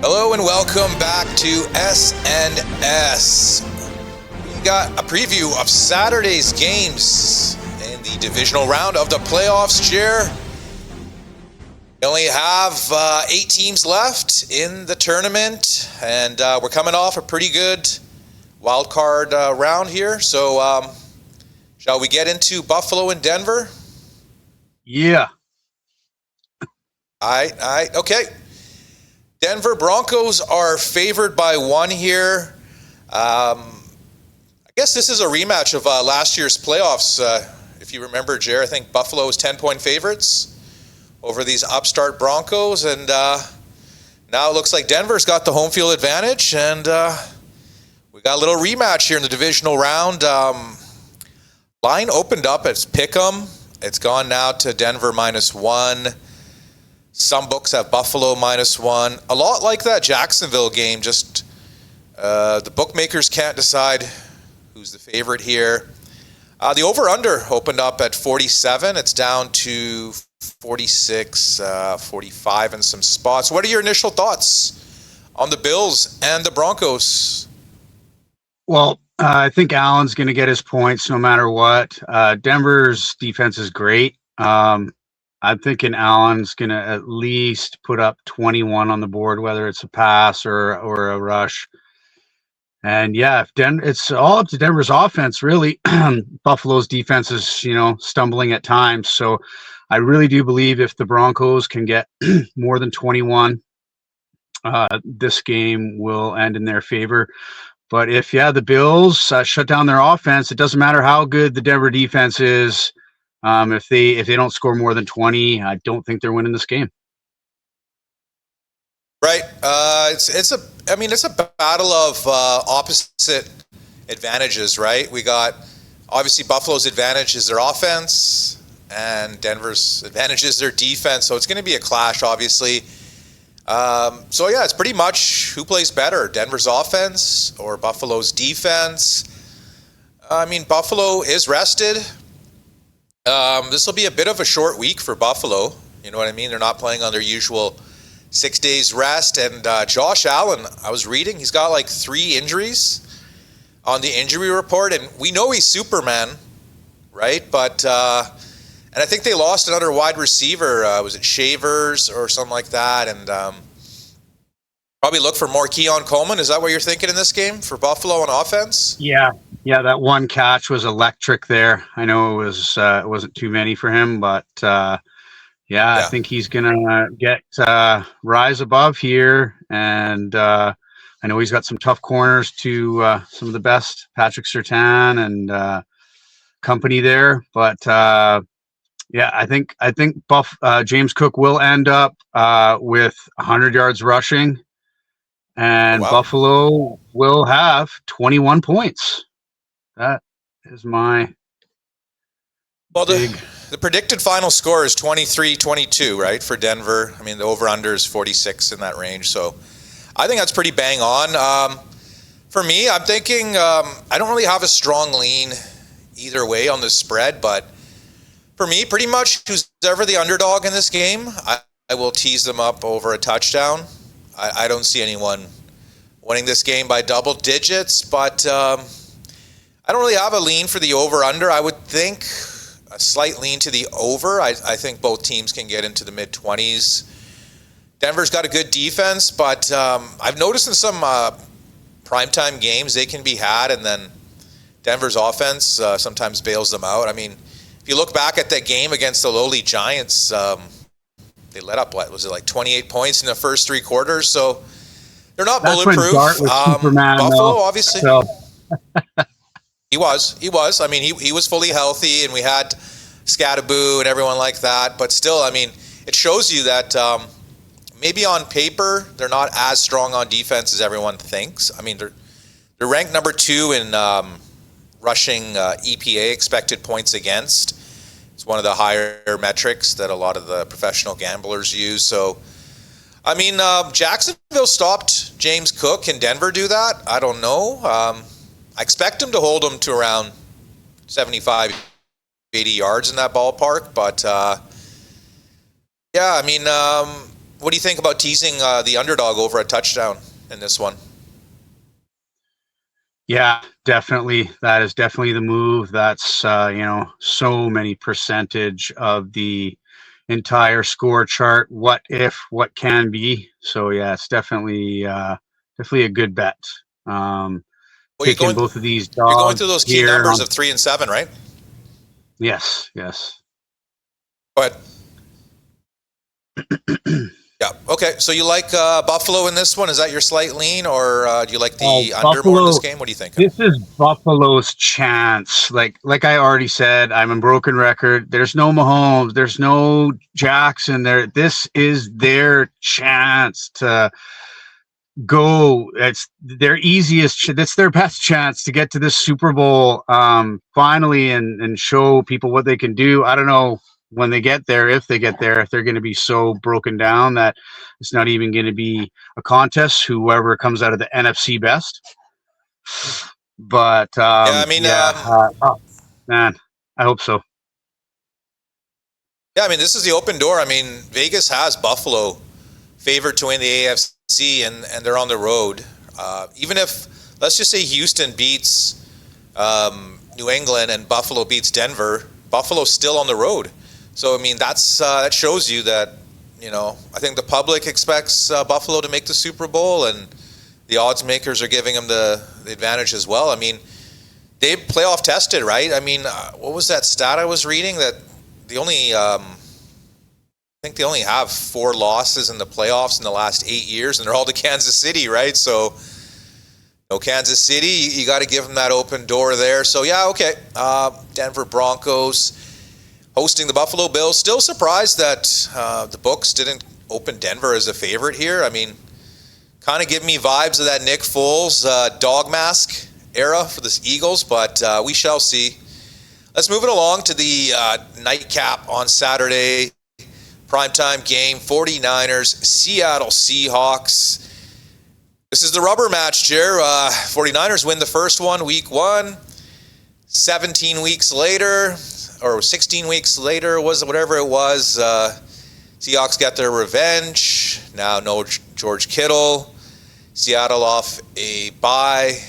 Hello and welcome back to SNS. We got a preview of Saturday's games in the divisional round of the playoffs, Jer. We only have 8 teams left in the tournament, and we're coming off a pretty good wild card round here. So shall we get into Buffalo and Denver? Yeah. All right, okay. Denver Broncos are favored by 1 here. I guess this is a rematch of last year's playoffs. If you remember, Jer, I think Buffalo was 10-point favorites over these upstart Broncos. And now it looks like Denver's got the home field advantage. And we got a little rematch here in the divisional round. Line opened up as Pick'em. It's gone now to Denver -1. Some books have Buffalo -1. A lot like that Jacksonville game, just the bookmakers can't decide who's the favorite here. The over-under opened up at 47. It's down to 46, 45 in some spots. What are your initial thoughts on the Bills and the Broncos? Well, I think Allen's going to get his points no matter what. Denver's defense is great. I'm thinking Allen's going to at least put up 21 on the board, whether it's a pass or a rush. And yeah, it's all up to Denver's offense, really. Buffalo's defense is, stumbling at times. So I really do believe if the Broncos can get more than 21, this game will end in their favor. But if, the Bills shut down their offense, it doesn't matter how good the Denver defense is. If they don't score more than 20, I don't think they're winning this game. Right. It's a battle of opposite advantages, right? We got obviously Buffalo's advantage is their offense, and Denver's advantage is their defense. So it's going to be a clash, obviously. It's pretty much who plays better, Denver's offense or Buffalo's defense. Buffalo is rested. This will be a bit of a short week for Buffalo. You know what I mean? They're not playing on their usual 6 days rest. And Josh Allen, I was reading, he's got like 3 injuries on the injury report. And we know he's Superman, right? But, and I think they lost another wide receiver. Was it Shavers or something like that? And probably look for more Keon Coleman. Is that what you're thinking in this game for Buffalo on offense? Yeah, that one catch was electric there. I know it wasn't too many for him, but I think he's gonna get rise above here. And I know he's got some tough corners to some of the best, Patrick Surtain and company there. But I think James Cook will end up with 100 yards rushing, and Buffalo will have 21 points. That is my the predicted final score is 23-22, right, for Denver. I mean, the over-under is 46 in that range. So I think that's pretty bang on. For me, I'm thinking I don't really have a strong lean either way on the spread, but for me, pretty much who's ever the underdog in this game, I will tease them up over a touchdown. I don't see anyone winning this game by double digits, but I don't really have a lean for the over-under. I would think a slight lean to the over. I think both teams can get into the mid-20s. Denver's got a good defense, but I've noticed in some primetime games they can be had, and then Denver's offense sometimes bails them out. I mean, if you look back at that game against the lowly Giants, they let up, 28 points in the first 3 quarters? So they're not bulletproof. Buffalo, obviously. So. He was. I mean, he was fully healthy, and we had Scattaboo and everyone like that. But still, I mean, it shows you that maybe on paper they're not as strong on defense as everyone thinks. I mean, they're ranked number 2 in rushing EPA, expected points against. It's one of the higher metrics that a lot of the professional gamblers use. So, I mean, Jacksonville stopped James Cook. Can Denver do that? I don't know. I expect him to hold him to around 75, 80 yards in that ballpark. But, what do you think about teasing the underdog over a touchdown in this one? Yeah, definitely. That is definitely the move. That's so many percentage of the entire score chart. What if, what can be. So yeah, it's definitely a good bet. Um, Well, Picking both of these you're going dogs through those key here. numbers of 3 and 7, right? Yes, yes. But yeah, okay. So you like Buffalo in this one? Is that your slight lean, or do you like the under more in this game? What do you think? This is Buffalo's chance. Like I already said, I'm a broken record. There's no Mahomes. There's no Jackson. This is their chance to go. It's their easiest. That's their best chance to get to this Super Bowl finally and show people what they can do. I don't know when they get there, if they get there, if they're going to be so broken down that it's not even going to be a contest. Whoever comes out of the NFC best. But Yeah, I mean, oh, man, I hope so. yeah, I mean, this is the open door. I mean, Vegas has Buffalo favored to win the AFC, and they're on the road. Even if, let's just say, Houston beats New England and Buffalo beats Denver, Buffalo's still on the road. So I mean, that shows you that, I think the public expects Buffalo to make the Super Bowl, and the odds makers are giving them the advantage as well. I mean, they playoff tested, right? I mean, what was that stat I was reading that the only I think they only have 4 losses in the playoffs in the last 8 years, and they're all to Kansas City, right? So, Kansas City, you got to give them that open door there. So, yeah, okay. Denver Broncos hosting the Buffalo Bills. Still surprised that the books didn't open Denver as a favorite here. I mean, kind of give me vibes of that Nick Foles dog mask era for the Eagles, but we shall see. Let's move it along to the nightcap on Saturday. Primetime game, 49ers, Seattle Seahawks. This is the rubber match, Jer. 49ers win the first one, week 1. 17 weeks later, or 16 weeks later, whatever it was, Seahawks got their revenge. Now no George Kittle. Seattle off a bye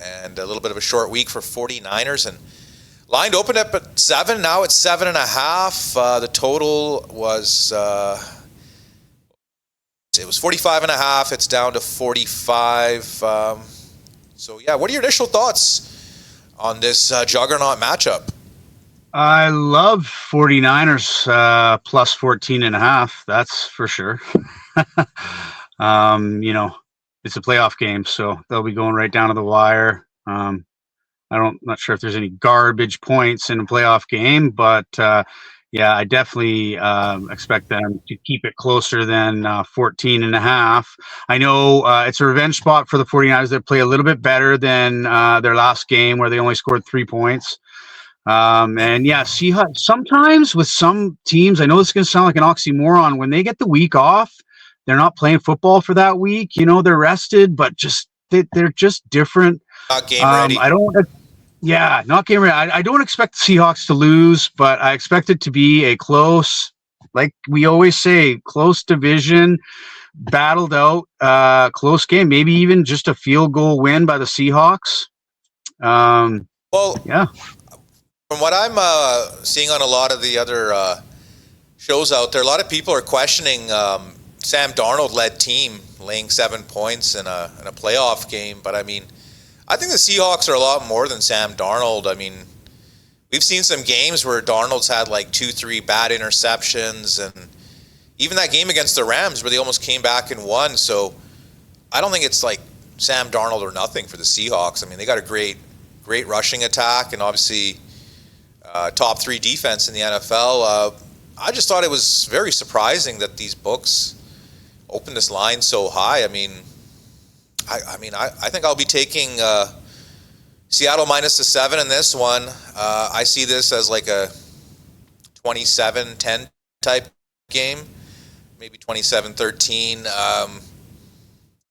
and a little bit of a short week for 49ers. And lined opened up at 7. Now it's 7.5. The total was it was 45.5. It's down to 45. So yeah, what are your initial thoughts on this juggernaut matchup? I love 49ers plus 14.5. That's for sure. It's a playoff game, so they'll be going right down to the wire. Not sure if there's any garbage points in a playoff game, but yeah, I definitely expect them to keep it closer than 14.5. I know it's a revenge spot for the 49ers that play a little bit better than their last game where they only scored 3 points. And yeah, Seahawks, sometimes with some teams, I know this is going to sound like an oxymoron, when they get the week off, they're not playing football for that week. They're rested, but they're just different. Not game ready. Not game ready. I don't expect the Seahawks to lose, but I expect it to be a close, like we always say, close division, battled out, close game, maybe even just a field goal win by the Seahawks. Yeah. From what I'm seeing on a lot of the other shows out there, a lot of people are questioning Sam Darnold-led team laying 7 points in a playoff game. But I mean, I think the Seahawks are a lot more than Sam Darnold. I mean, we've seen some games where Darnold's had like 2-3 bad interceptions, and even that game against the Rams where they almost came back and won. So I don't think it's like Sam Darnold or nothing for the Seahawks. I mean, they got a great rushing attack, and obviously top 3 defense in the NFL. I just thought it was very surprising that these books opened this line so high. I mean, I think I'll be taking Seattle minus the 7 in this one. I see this as like a 27-10 type game, maybe 27-13.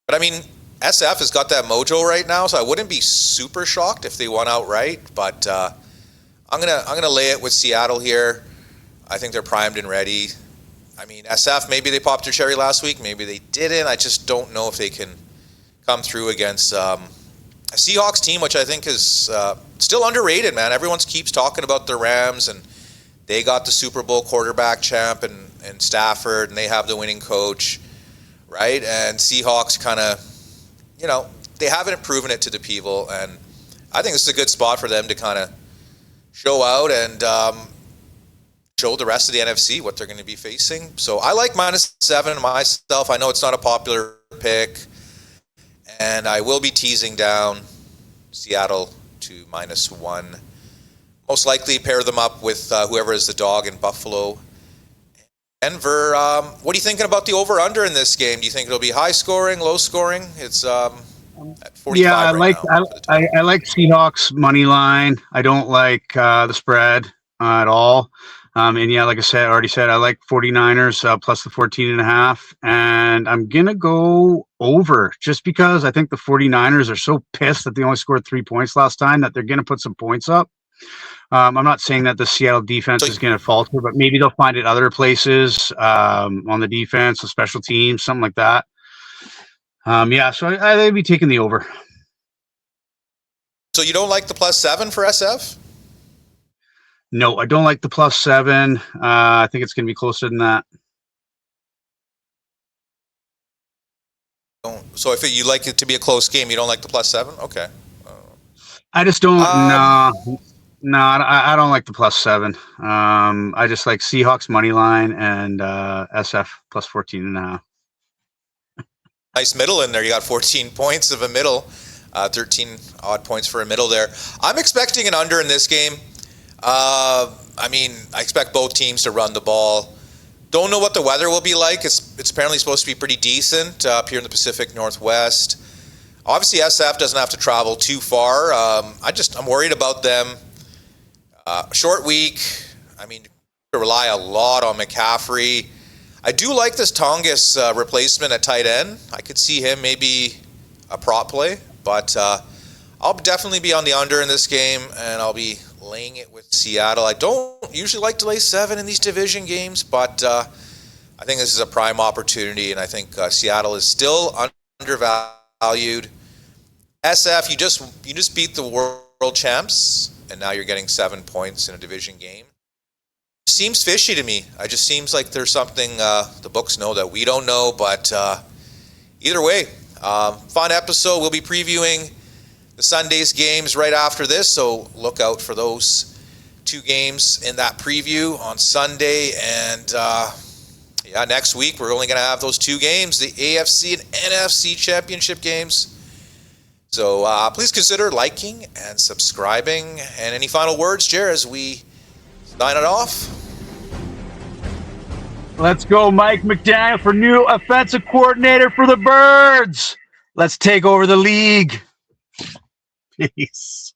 But I mean, SF has got that mojo right now, so I wouldn't be super shocked if they won outright. But I'm gonna lay it with Seattle here. I think they're primed and ready. I mean, SF, maybe they popped their cherry last week. Maybe they didn't. I just don't know if they can come through against a Seahawks team, which I think is still underrated, man. Everyone keeps talking about the Rams, and they got the Super Bowl quarterback champ and Stafford, and they have the winning coach, right? And Seahawks kind of, they haven't proven it to the people, and I think this is a good spot for them to kind of show out and show the rest of the NFC what they're going to be facing. So I like -7 myself. I know it's not a popular pick, and I will be teasing down Seattle to -1. Most likely pair them up with whoever is the dog in Buffalo. Denver, what are you thinking about the over-under in this game? Do you think it'll be high scoring, low scoring? It's at 45 Yeah, I right now. I like Seahawks money line. I don't like the spread at all. And yeah, like I already said, I like 49ers plus the 14.5. And I'm going to go over just because I think the 49ers are so pissed that they only scored 3 points last time that they're going to put some points up. I'm not saying that the Seattle defense is going to falter, but maybe they'll find it other places on the defense, the special teams, something like that. Yeah, so I'd be taking the over. So you don't like the +7 for SF? No, I don't like the +7. I think it's going to be closer than that. So if you like it to be a close game, you don't like the +7? Okay. I just don't. No, I don't like the +7. I just like Seahawks money line and SF plus 14.5. Nice middle in there. You got 14 points of a middle, 13 odd points for a middle there. I'm expecting an under in this game. I mean, I expect both teams to run the ball. Don't know what the weather will be like. It's apparently supposed to be pretty decent up here in the Pacific Northwest. Obviously, SF doesn't have to travel too far. I'm worried about them. Short week. I mean, to rely a lot on McCaffrey. I do like this Tongas replacement at tight end. I could see him maybe a prop play, but I'll definitely be on the under in this game, and I'll be laying it with Seattle. I don't usually like to lay 7 in these division games, but I think this is a prime opportunity, and I think Seattle is still undervalued. SF, you just beat the world champs, and now you're getting 7 points in a division game. Seems fishy to me. It just seems like there's something the books know that we don't know, but either way, fun episode. We'll be previewing the Sunday's games right after this, so look out for those 2 games in that preview on Sunday. And next week we're only going to have those 2 games, the AFC and NFC championship games. So please consider liking and subscribing. And any final words, Jer, as we sign it off? Let's go, Mike McDaniel, for new offensive coordinator for the Birds. Let's take over the league. Peace.